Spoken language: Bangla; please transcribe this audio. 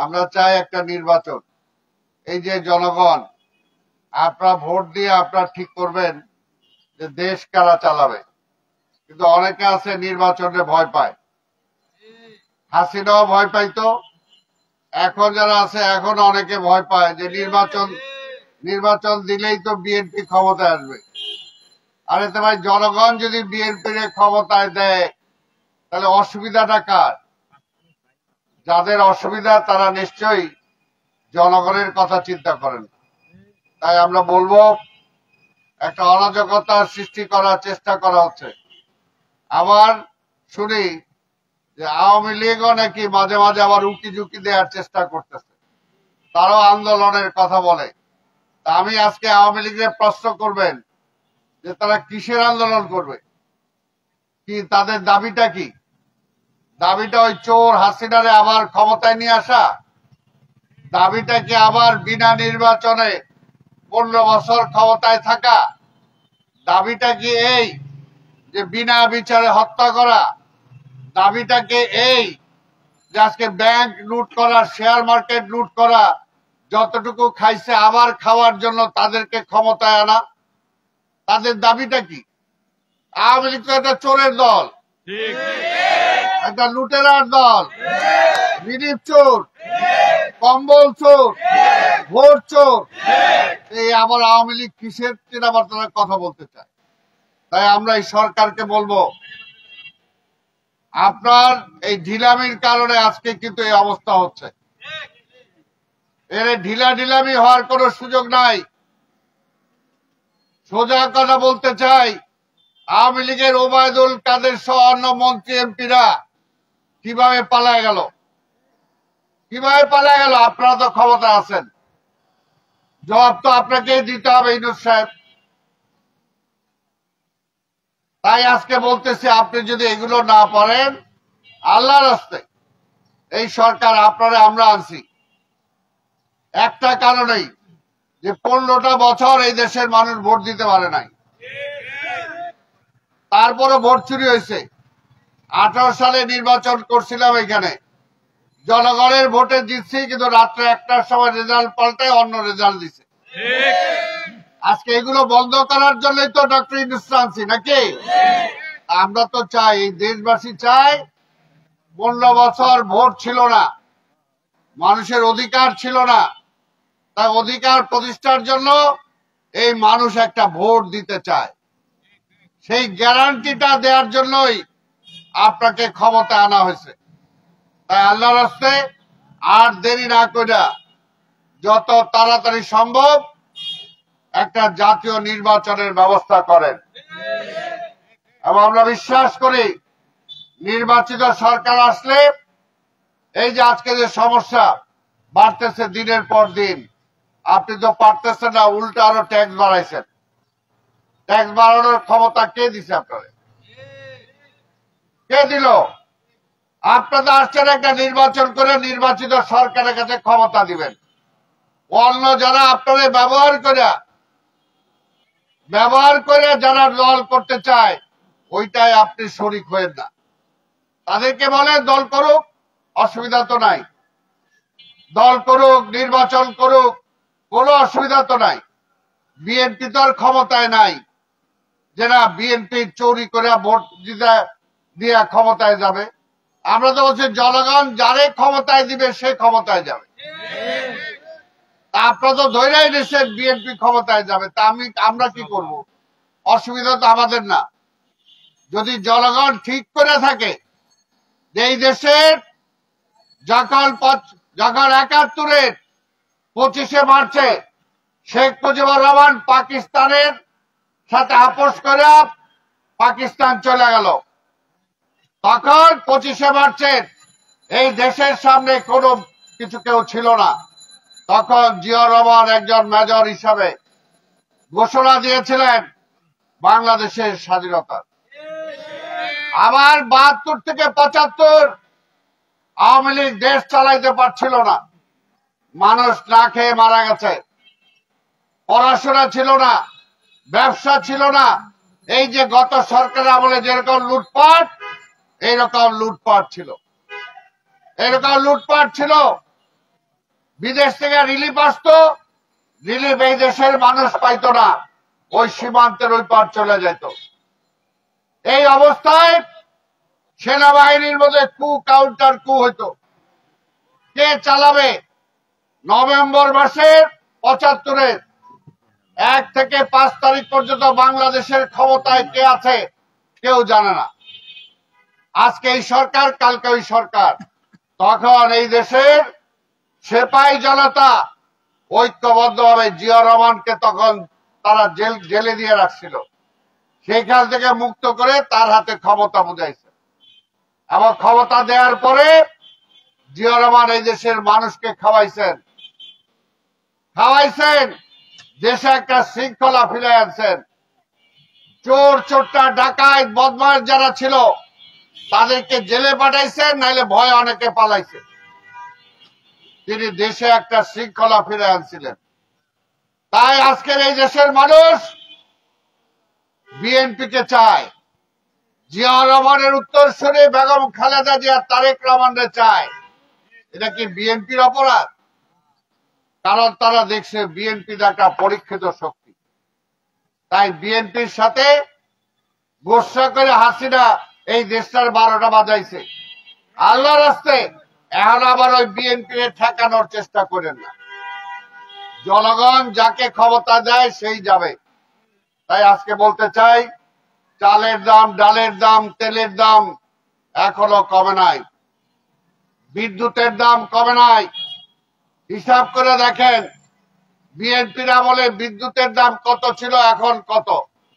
আমরা চাই একটা নির্বাচন। এই যে জনগণ, আপনারা ভোট দিয়ে আপনারা ঠিক করবেন যে দেশ কারা চালাবে, কিন্তু অনেকে আছে নির্বাচনে ভয় পায়। হাসিনাও ভয় পাইতো, এখন যারা আছে এখন অনেকে ভয় পায় যে নির্বাচন দিলেই তো বিএনপি ক্ষমতায় আসবে। আরে তো ভাই, জনগণ যদি বিএনপির ক্ষমতায় দেয় তাহলে অসুবিধাটা কার? যাদের অসুবিধা তারা নিশ্চয়ই জনগণের কথা চিন্তা করেন। তাই আমরা বলবো, একটা অরাজকতার সৃষ্টি করার চেষ্টা করা হচ্ছে। আবার শুনি যে আওয়ামী লীগও নাকি মাঝে মাঝে আবার উকি ঝুঁকি দেওয়ার চেষ্টা করতেছে, তারাও আন্দোলনের কথা বলে। তা আমি আজকে আওয়ামী লীগের প্রশ্ন করবেন যে তারা কিসের আন্দোলন করবে, কি তাদের দাবিটা কি? দাবিটা ওই চোর হাসিনারে আবার ক্ষমতায় নিয়ে আসা? দাবিটা কি আবার বিনা নির্বাচনে 15 বছর ক্ষমতায় থাকা? দাবিটা কি এই যে বিনা বিচারে হত্যা করা? দাবিটা কি এই যে আজকে ব্যাংক লুট করা, শেয়ার মার্কেট লুট করা, যতটুকু খাইছে আবার খাওয়ার জন্য তাদেরকে ক্ষমতায় আনা? তাদের দাবিটা কি? আওয়ামী লীগ তো একটা চোরের দল, একটা লুটেরার দল, রিলিফ চোর, কম্বল চোর, ভোট চোর। এই আবার আওয়ামী লীগ কিসের আবার তারা কথা বলতে চায়? তাই আমরা এই সরকারকে বলবো, আপনার এই ঢিলামির কারণে আজকে কিন্তু এই অবস্থা হচ্ছে। এর ঢিলামি হওয়ার কোনো সুযোগ নাই। সোজা কথা বলতে চাই, আওয়ামী লীগের ওবায়দুল কাদের সহ অন্য মন্ত্রী এমপিরা কিভাবে পালায় গেল? আপনারা তো ক্ষমতা আছেন, জবাব তো আপনাকেই দিতে হবে ইউনূস সাহেব। তাই আজকে বলতেছি, আপনি যদি এগুলো না পারেন, আল্লাহর রাস্তায় এই সরকার আপনারা আমরা আনছি একটা কারণেই, যে 15টা বছর এই দেশের মানুষ ভোট দিতে পারে নাই, তারপরে ভোট চুরি হয়েছে। 18 সালে নির্বাচন করছিলাম এখানে, জনগণের ভোটে জিতছি, কিন্তু রাত্রে 1টার সময় রেজাল্ট পাল্টায় অন্য রেজাল্ট দিছে। আজকে এগুলো বন্ধ করার জন্যই তো ডক্টর ইউনূস আনছি নাকি? আমরা তো চাই, এই দেশবাসী চাই, 15 বছর ভোট ছিল না, মানুষের অধিকার ছিল না। তাই অধিকার প্রতিষ্ঠার জন্য এই মানুষ একটা ভোট দিতে চায়। সেই গ্যারান্টিটা দেওয়ার জন্যই আপনাকে ক্ষমতা আনা হয়েছে। তাই আল্লাহর রাস্তায় আর দেরি না কইরা যত তাড়াতাড়ি সম্ভব একটা জাতীয় নির্বাচনের ব্যবস্থা করেন। এবং আমরা বিশ্বাস করি, নির্বাচিত সরকার আসলে এই যে আজকে যে সমস্যা বাড়তেছে দিনের পর দিন, আপনি তো পারতেছেন না, উল্টা আরো ট্যাক্স বাড়াইছেন। ট্যাক্স বাড়ানোর ক্ষমতা কে দিছে আপনারে? কে দিল? আপনারা আসছেন একটা নির্বাচন করে নির্বাচিত সরকারের কাছে ক্ষমতা দিবেন। অন্য যারা আপনাদের ব্যবহার করে যারা দল করতে চায়, ওইটাই আপনি শরিক হয়েন না। তাদেরকে বলে দল করুক, অসুবিধা তো নাই, দল করুক, নির্বাচন করুক, কোনো অসুবিধা তো নাই। বিএনপি তো আর ক্ষমতায় নাই যে না বিএনপি চুরি করে ভোট দিয়ে ক্ষমতায় যাবে। আমরা তো বলছি জনগণ যারে ক্ষমতায় দিবে সে ক্ষমতায় যাবে। আপনারা তো ধৈর্য নিচ্ছেন বিএনপি ক্ষমতায় যাবে, তা আমরা কি করব? অসুবিধা তো আমাদের না। যদি জনগণ ঠিক করে থাকে যে এই দেশের যখন 71-এর 25শে মার্চে শেখ মুজিবুর রহমান পাকিস্তানের সাথে আপোষ করে পাকিস্তান চলে গেল, তখন 25শে মার্চের এই দেশের সামনে কোনো কিছু কেউ ছিল না। তখন জিয়াউর রহমান একজন মেজর হিসাবে ঘোষণা দিয়েছিলেন বাংলাদেশের স্বাধীনতা। আবার 72 থেকে 75 আওয়ামী লীগ দেশ চালাইতে পারছিল না, মানুষ না খেয়ে মারা গেছে, পড়াশোনা ছিল না, ব্যবসা ছিল না। এই যে গত সরকার আমলে যেরকম লুটপাট, এইরকম লুটপাট ছিল। বিদেশ থেকে রিলিফ আসতো, রিলিফ এই দেশের মানুষ পাইতো না, ওই সীমান্তের ওই পার চলে যেত। এই অবস্থায় সেনাবাহিনীর মধ্যে কু কাউন্টার কু হইতো। কে চালাবে? নভেম্বর মাসের ৭৫-এর ১ থেকে ৫ তারিখ পর্যন্ত বাংলাদেশের ক্ষমতায় কে আছে কেউ জানে না। আজকে এই সরকার, কালকে ওই সরকার। তখন এই দেশের সেপাই জনতা ঐক্যবদ্ধভাবে জিয়া রহমানকে তখন তারা জেলে দিয়ে রাখছিল, সেইখান থেকে মুক্ত করে তার হাতে ক্ষমতা বুঝাইছে। এবং ক্ষমতা দেওয়ার পরে জিয়া রহমান এই দেশের মানুষকে খাওয়াইছেন, দেশে একটা শৃঙ্খলা ফিরে আনছেন। চোর চোরটা ডাকাত বদমাশ যারা ছিল তাদেরকে জেলে পাঠাইছেন, নাইলে ভয় অনেকে পালাইছে। তিনি দেশে একটা শৃঙ্খলা ফিরে আনছিলেন। তাই আজকের এই দেশের মানুষ বিএনপিকে চায়, জিয়া রহমানের উত্তরসূরি বেগম খালেদা জিয়া তারেক রহমানকে চায়। এটা কি বিএনপির অপরাধ? কারণ তারা দেখছে বিএনপি একটা পরীক্ষিত শক্তি। তাই বিএনপির সাথে গোসা করে হাসিনা এই দেশটার ১২টা বাজাইছে। আল্লাহর রাস্তে এখন আবার ওই বিএনপি ঠেকানোর চেষ্টা করেন না। জনগণ যাকে ক্ষমতা দেয় সেই যাবে। তাই আজকে বলতে চাই, চালের দাম, ডালের দাম, তেলের দাম এখনো কমে নাই, বিদ্যুতের দাম কমে নাই। হিসাব করে দেখেন বিএনপির আমলে বিদ্যুতের দাম কত ছিল, এখন কত।